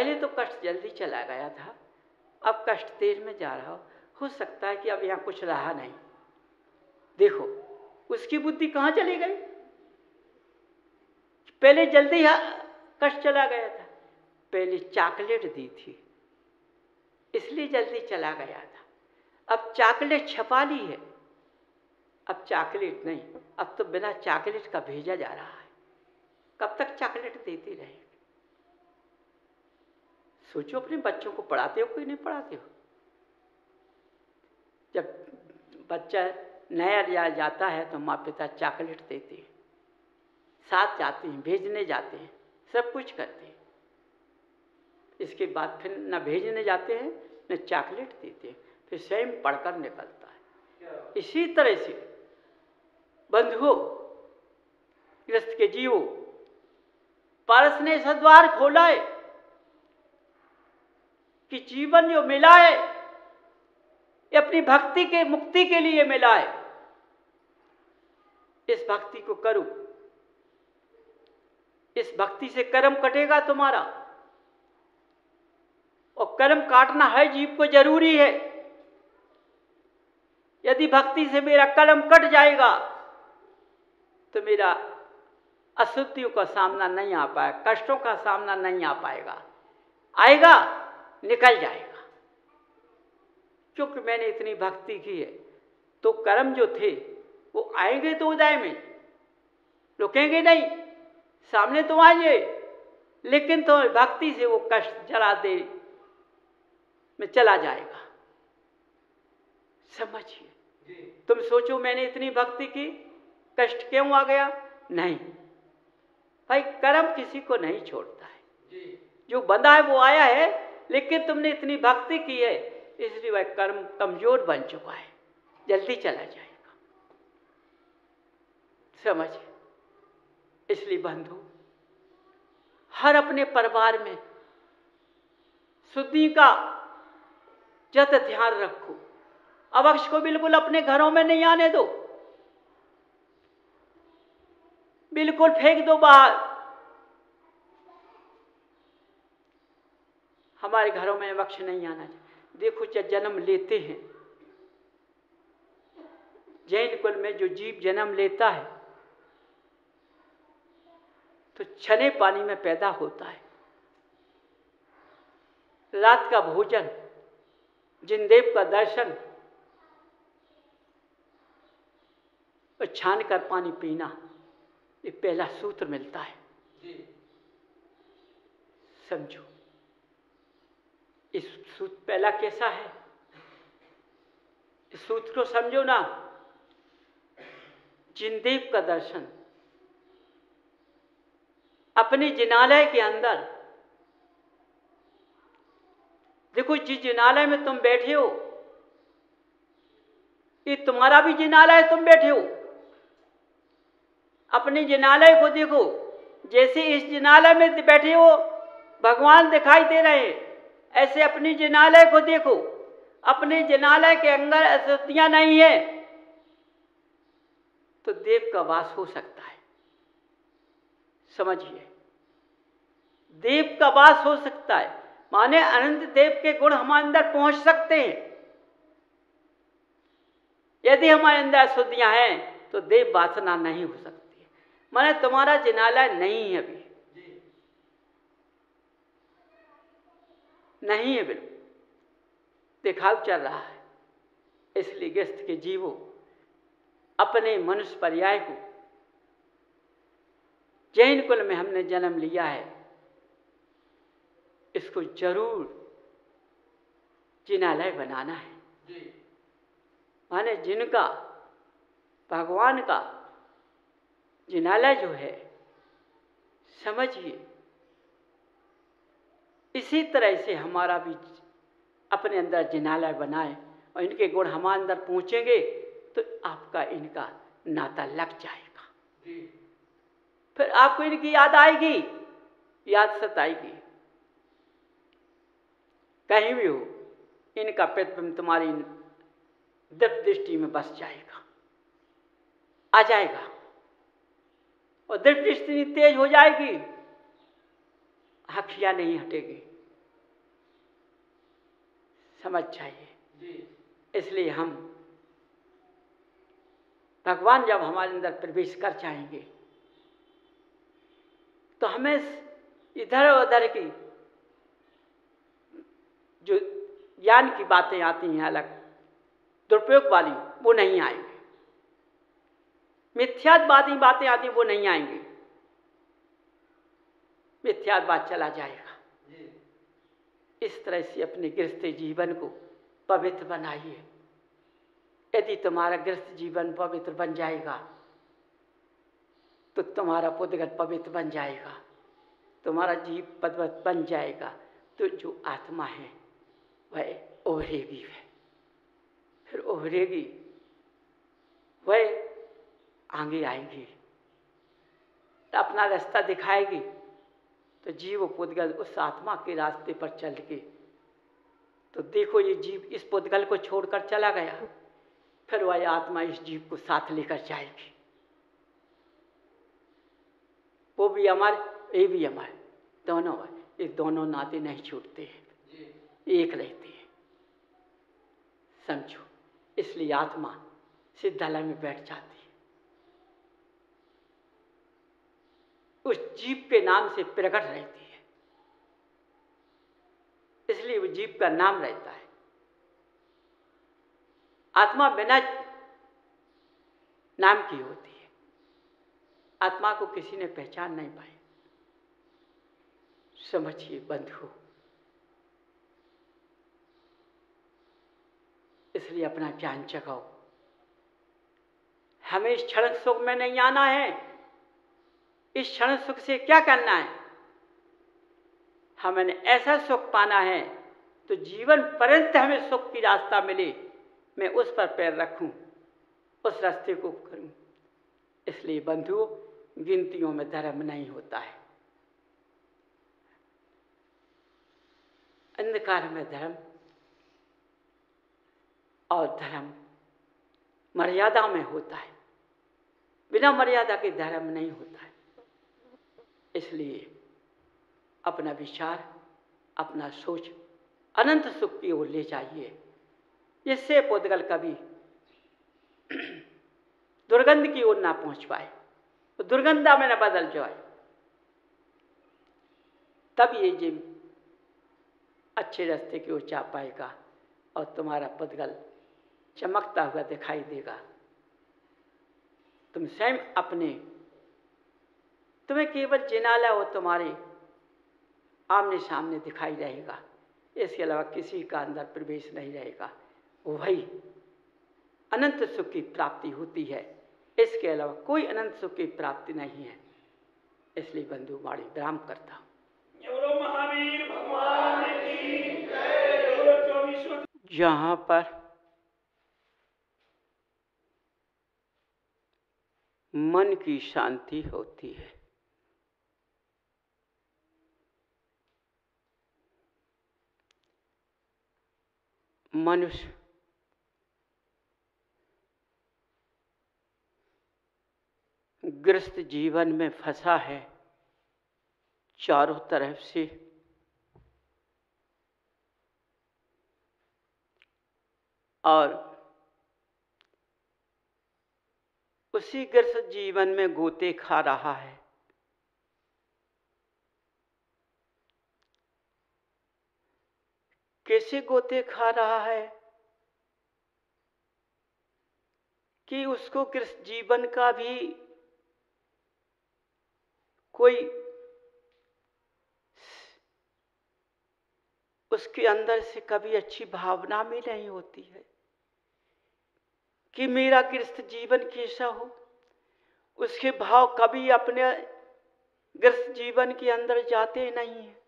पहले तो कष्ट जल्दी चला गया था, अब कष्ट देर में जा रहा हो सकता है कि अब यहाँ कुछ रहा नहीं। देखो उसकी बुद्धि कहाँ चली गई, पहले जल्दी कष्ट चला गया था, पहले चॉकलेट दी थी इसलिए जल्दी चला गया था। अब चॉकलेट छपा ली है, अब चॉकलेट नहीं, अब तो बिना चॉकलेट का भेजा जा रहा है। कब तक चॉकलेट देती रहेगी? सोचो, अपने बच्चों को पढ़ाते हो कि नहीं पढ़ाते हो? जब बच्चा नया जाता है तो माँ पिता चॉकलेट देते हैं, साथ जाते हैं, भेजने जाते हैं, सब कुछ करते हैं। इसके बाद फिर न भेजने जाते हैं न चॉकलेट देते हैं, फिर स्वयं पढ़कर निकलता है। इसी तरह से बंधुओं, गृहस्थ के जीवो, पारस ने ऐसा द्वार खोला है कि जीवन जो मिला है ये अपनी भक्ति के मुक्ति के लिए मिला है। इस भक्ति को करो, इस भक्ति से कर्म कटेगा तुम्हारा, और कर्म काटना है जीव को जरूरी है। यदि भक्ति से मेरा कर्म कट जाएगा तो मेरा अशुद्धियों का सामना नहीं आ पाएगा, कष्टों का सामना नहीं आ पाएगा, आएगा निकल जाएगा। क्योंकि मैंने इतनी भक्ति की है तो कर्म जो थे वो आएंगे तो उदय में, रुकेंगे नहीं, सामने तो आएंगे, लेकिन तो भक्ति से वो कष्ट जरा देर में चला जाएगा। समझिए, तुम सोचो मैंने इतनी भक्ति की, कष्ट क्यों आ गया? नहीं भाई, कर्म किसी को नहीं छोड़ता है, जो बंधा है वो आया है, लेकिन तुमने इतनी भक्ति की है इसलिए वह कर्म कमजोर बन चुका है, जल्दी चला जाएगा। समझिए, इसलिए बंधु हर अपने परिवार में शुद्धि का जत ध्यान रखो। अवक्ष को बिल्कुल अपने घरों में नहीं आने दो, बिल्कुल फेंक दो बाहर। हमारे घरों में अवक्ष नहीं आना चाहिए। देखो, जब जन्म लेते हैं, जैन कुल में जो जीव जन्म लेता है तो छने पानी में पैदा होता है। रात का भोजन, जिनदेव का दर्शन और छान कर पानी पीना, ये पहला सूत्र मिलता है। समझो, इस सूत्र पहला कैसा है, इस सूत्र को समझो ना। जिनदेव का दर्शन, अपने जिनालय के अंदर देखो, जिस जिनालय में तुम बैठे हो ये तुम्हारा भी जिनालय, तुम बैठे हो। अपने जिनालय को देखो, जैसे इस जिनालय में बैठे हो भगवान दिखाई दे रहे हैं, ऐसे अपनी जिनालय को देखो। अपने जिनालय के अंदर अशुद्धियां नहीं है तो देव का वास हो सकता है। समझिए, देव का वास हो सकता है, माने अनंत देव के गुण हमारे अंदर पहुंच सकते हैं। यदि हमारे अंदर अशुद्धियां हैं तो देव वासना नहीं हो सकती है। माने तुम्हारा जिनालय नहीं है, अभी नहीं है, बिल्कुल दिखाव चल रहा है। इसलिए गृहस्थ के जीवों, अपने मनुष्य पर्याय को, जैन कुल में हमने जन्म लिया है, इसको जरूर जिनालय बनाना है। माने जिनका भगवान का जिनालय जो है, समझिए, इसी तरह से हमारा भी अपने अंदर जिनालय बनाए और इनके गुण हमारे अंदर पहुंचेंगे तो आपका इनका नाता लग जाएगा। फिर आपको इनकी याद आएगी, याद सताएगी। कहीं भी हो, इनका प्रतिबिंब तुम्हारी दिव्य दृष्टि में बस जाएगा, आ जाएगा, और दिव्य दृष्टि तेज हो जाएगी, हखिया नहीं हटेगी, समझ चाहिए। इसलिए हम भगवान जब हमारे अंदर प्रवेश कर जाएंगे तो हमें इधर उधर की जो ज्ञान की बातें आती हैं अलग दुरुपयोग वाली, वो नहीं आएंगे। मिथ्यावादी बातें आती वो नहीं आएंगी। मिथ्यावाद चला जाएगा। इस तरह से अपने गृहस्थ जीवन को पवित्र बनाइए। यदि तुम्हारा गृहस्थ जीवन पवित्र बन जाएगा तो तुम्हारा पुद्गल पवित्र बन जाएगा, तुम्हारा जीव पवित्र बन जाएगा, तो जो आत्मा है वह उभरेगी, फिर उभरेगी, वह आगे आएगी, अपना रास्ता दिखाएगी। तो जीव पुद्गल उस आत्मा के रास्ते पर चल के, तो देखो ये जीव इस पुद्गल को छोड़कर चला गया, फिर वह आत्मा इस जीव को साथ लेकर जाएगी। वो भी अमर, ये भी अमर, दोनों ये दोनों नाते नहीं छूटते हैं, एक रहते हैं, समझो। इसलिए आत्मा सिद्धालय में बैठ जाती है, उस जीव के नाम से प्रकट रहती है, इसलिए वो जीव का नाम रहता है। आत्मा बिना नाम की होती है, आत्मा को किसी ने पहचान नहीं पाई। समझिए बंधु, इसलिए अपना ज्ञान जगाओ। हमें इस क्षण सुख में नहीं आना है। इस क्षण सुख से क्या करना है? हमें ऐसा सुख पाना है तो जीवन पर्यंत हमें सुख की रास्ता मिले, मैं उस पर पैर रखूं, उस रास्ते को करूं। इसलिए बंधुओं, गिनतियों में धर्म नहीं होता है, अंधकार में धर्म, और धर्म मर्यादा में होता है, बिना मर्यादा के धर्म नहीं होता है। इसलिए अपना विचार, अपना सोच अनंत सुख की ओर ले जाइए, जिससे पुद्गल कभी दुर्गंध की ओर ना पहुंच पाए, तो दुर्गंधा में न बदल जाए। तब ये जीव अच्छे रास्ते की ओर जा पाएगा और तुम्हारा पुद्गल चमकता हुआ दिखाई देगा। तुम स्वयं अपने, तुम्हें केवल जिनाला हो तुम्हारे आमने सामने दिखाई रहेगा, इसके अलावा किसी का अंदर प्रवेश नहीं रहेगा। वही अनंत सुख की प्राप्ति होती है, इसके अलावा कोई अनंत सुख की प्राप्ति नहीं है। इसलिए बंधु वाणी विराम करता हूं। महावीर भगवान की जय। जहां पर मन की शांति होती है, मनुष्य गृहस्थ जीवन में फंसा है, चारों तरफ से और उसी गृहस्थ जीवन में गोते खा रहा है। कैसे गोते खा रहा है कि उसको गृहस्थ जीवन का भी कोई उसके अंदर से कभी अच्छी भावना भी नहीं होती है कि मेरा गृहस्थ जीवन कैसा हो। उसके भाव कभी अपने गृहस्थ जीवन के अंदर जाते नहीं हैं।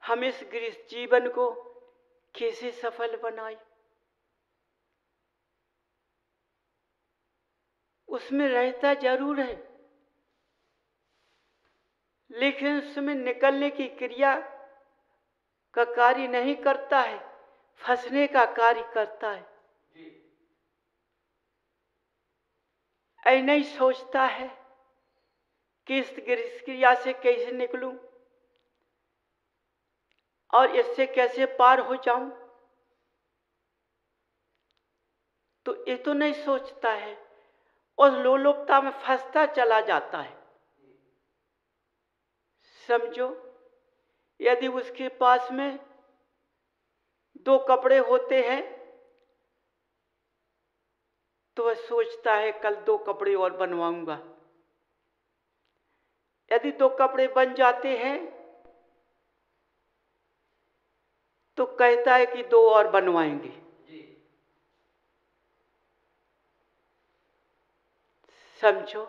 हम इस गृहस्थ जीवन को कैसे सफल बनाए? उसमें रहता जरूर है, लेकिन उसमें निकलने की क्रिया का कार्य नहीं करता है, फंसने का कार्य करता है। ऐ नहीं सोचता है कि इस क्रिया से कैसे निकलूं और इससे कैसे पार हो जाऊं, तो ये तो नहीं सोचता है और लोलुपता में फंसता चला जाता है। समझो, यदि उसके पास में 2 कपड़े होते हैं तो वह सोचता है कल 2 कपड़े और बनवाऊंगा। यदि 2 कपड़े बन जाते हैं तो कहता है कि 2 और बनवाएंगे। समझो,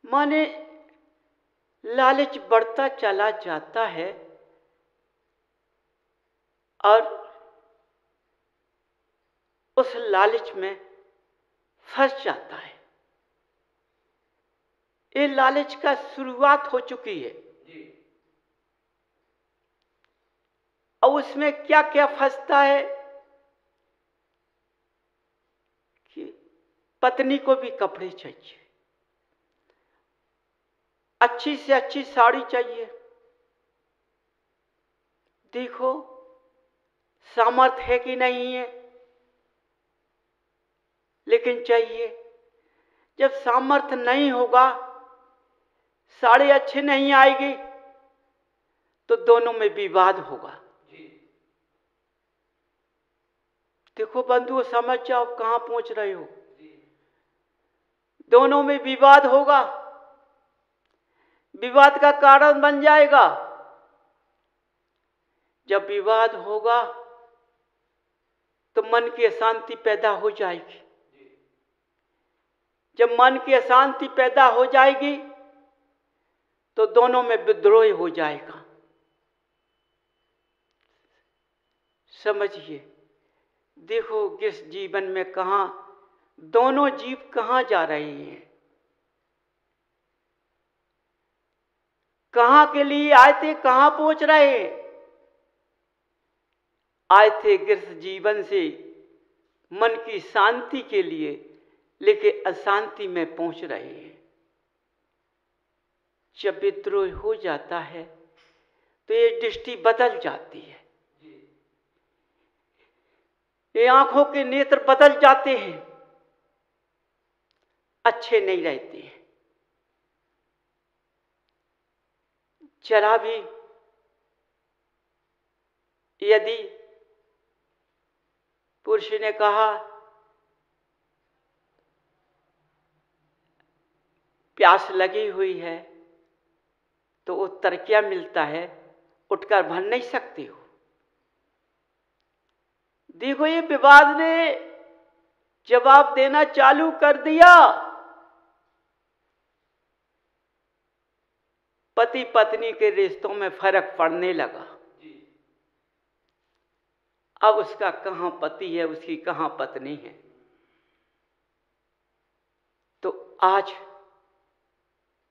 माने लालच बढ़ता चला जाता है और उस लालच में फंस जाता है। ये लालच का शुरुआत हो चुकी है और उसमें क्या क्या फंसता है कि पत्नी को भी कपड़े चाहिए, अच्छी से अच्छी साड़ी चाहिए। देखो सामर्थ है कि नहीं है, लेकिन चाहिए। जब सामर्थ नहीं होगा, साड़ी अच्छी नहीं आएगी तो दोनों में विवाद होगा। देखो बंधुओं, समझ जाओ कहां पहुंच रहे हो। दोनों में विवाद होगा, विवाद का कारण बन जाएगा। जब विवाद होगा तो मन की अशांति पैदा हो जाएगी। जब मन की अशांति पैदा हो जाएगी तो दोनों में विद्रोह हो जाएगा। समझिए, देखो किस जीवन में कहां दोनों जीव कहां जा रहे हैं, कहां के लिए आए थे, कहां पहुंच रहे हैं। आए थे गृहस्थ जीवन से मन की शांति के लिए, लेकिन अशांति में पहुंच रहे हैं। जब विद्रोह हो जाता है तो ये दृष्टि बदल जाती है, ये आंखों के नेत्र बदल जाते हैं, अच्छे नहीं रहते हैं। जरा भी यदि पुरुष ने कहा प्यास लगी हुई है तो उत्तर क्या मिलता है, उठकर भर नहीं सकते हो। देखो ये विवाद ने जवाब देना चालू कर दिया। पति पत्नी के रिश्तों में फर्क पड़ने लगा। अब उसका कहां पति है, उसकी कहां पत्नी है। तो आज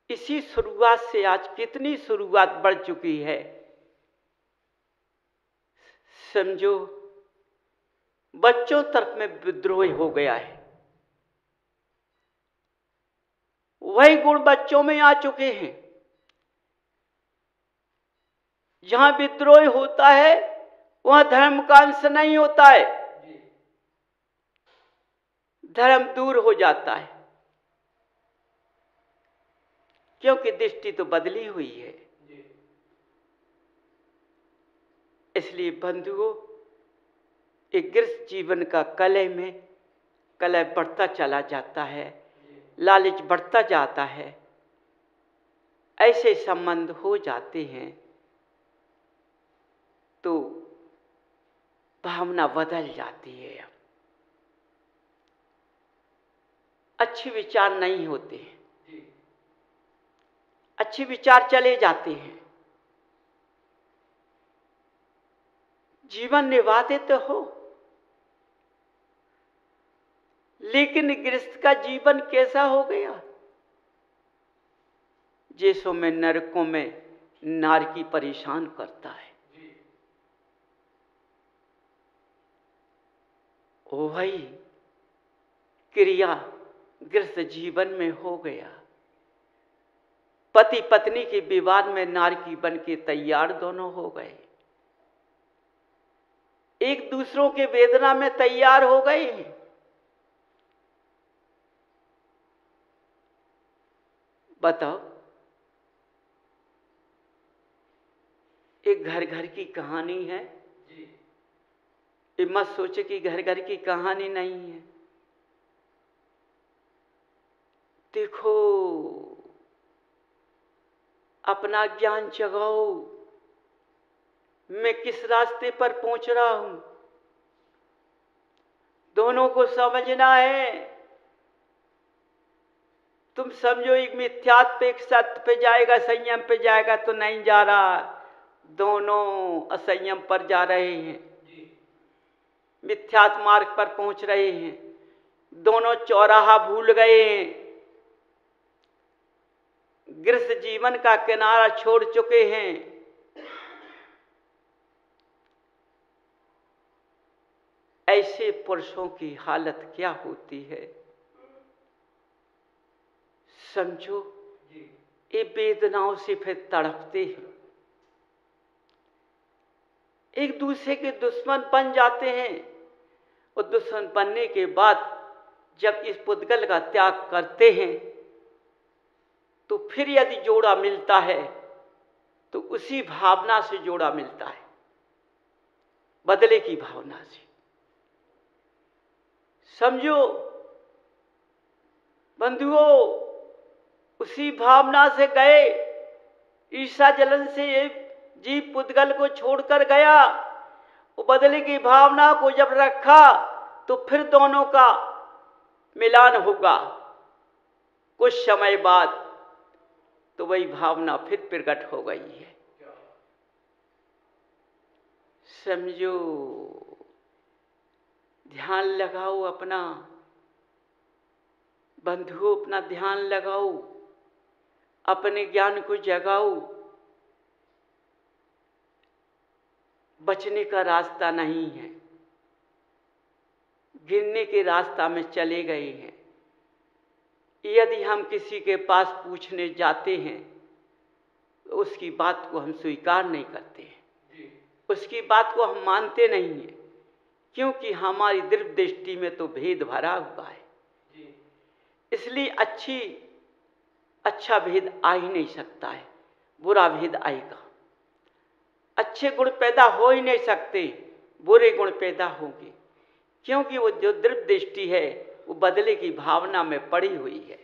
इसी शुरुआत से आज कितनी शुरुआत बढ़ चुकी है। समझो, बच्चों तक में विद्रोह हो गया है। वही गुण बच्चों में आ चुके हैं। जहां विद्रोह होता है वहां धर्म का अंश नहीं होता है, धर्म दूर हो जाता है, क्योंकि दृष्टि तो बदली हुई है। इसलिए बंधुओं, एक गृहस्थ जीवन का कलह में कलह बढ़ता चला जाता है, लालच बढ़ता जाता है, ऐसे संबंध हो जाते हैं तो भावना बदल जाती है। अच्छे विचार नहीं होते हैं, अच्छे विचार चले जाते हैं। जीवन निभाते तो हो, लेकिन गृहस्थ का जीवन कैसा हो गया, जैसों में नरकों में नारकी परेशान करता है। वही क्रिया गृहस्थ जीवन में हो गया। पति पत्नी के विवाद में नारकी बन के तैयार दोनों हो गए, एक दूसरों के वेदना में तैयार हो गए हैं। बताओ, एक घर घर की कहानी है। ये मत सोचे कि घर घर की कहानी नहीं है। देखो, अपना ज्ञान जगाओ, मैं किस रास्ते पर पहुंच रहा हूं, दोनों को समझना है। तुम समझो एक मिथ्यात्व पे एक सत्य पे जाएगा, संयम पे जाएगा, तो नहीं जा रहा, दोनों असंयम पर जा रहे हैं, मिथ्यात्व मार्ग पर पहुंच रहे हैं, दोनों चौराहा भूल गए हैं, गृहस्थ जीवन का किनारा छोड़ चुके हैं। ऐसे पुरुषों की हालत क्या होती है समझो, ये वेदनाओं से फिर तड़पते हैं, एक दूसरे के दुश्मन बन जाते हैं, और दुश्मन बनने के बाद जब इस पुद्गल का त्याग करते हैं तो फिर यदि जोड़ा मिलता है तो उसी भावना से जोड़ा मिलता है, बदले की भावना से। समझो बंधुओं, उसी भावना से गए, ईर्ष्या जलन से ये जीव पुद्गल को छोड़कर गया, वो बदले की भावना को जब रखा तो फिर दोनों का मिलान होगा कुछ समय बाद, तो वही भावना फिर प्रकट हो गई है। समझो, ध्यान लगाओ अपना, बंधुओं अपना ध्यान लगाओ, अपने ज्ञान को जगाओ। बचने का रास्ता नहीं है, गिरने के रास्ता में चले गए हैं। यदि हम किसी के पास पूछने जाते हैं तो उसकी बात को हम स्वीकार नहीं करते हैं, उसकी बात को हम मानते नहीं हैं, क्योंकि हमारी दिव्य दृष्टि में तो भेद भरा हुआ है। इसलिए अच्छा भेद आ ही नहीं सकता है, बुरा भेद आएगा। अच्छे गुण पैदा हो ही नहीं सकते, बुरे गुण पैदा होंगे, क्योंकि वो जो दिव्य दृष्टि है वो बदले की भावना में पड़ी हुई है।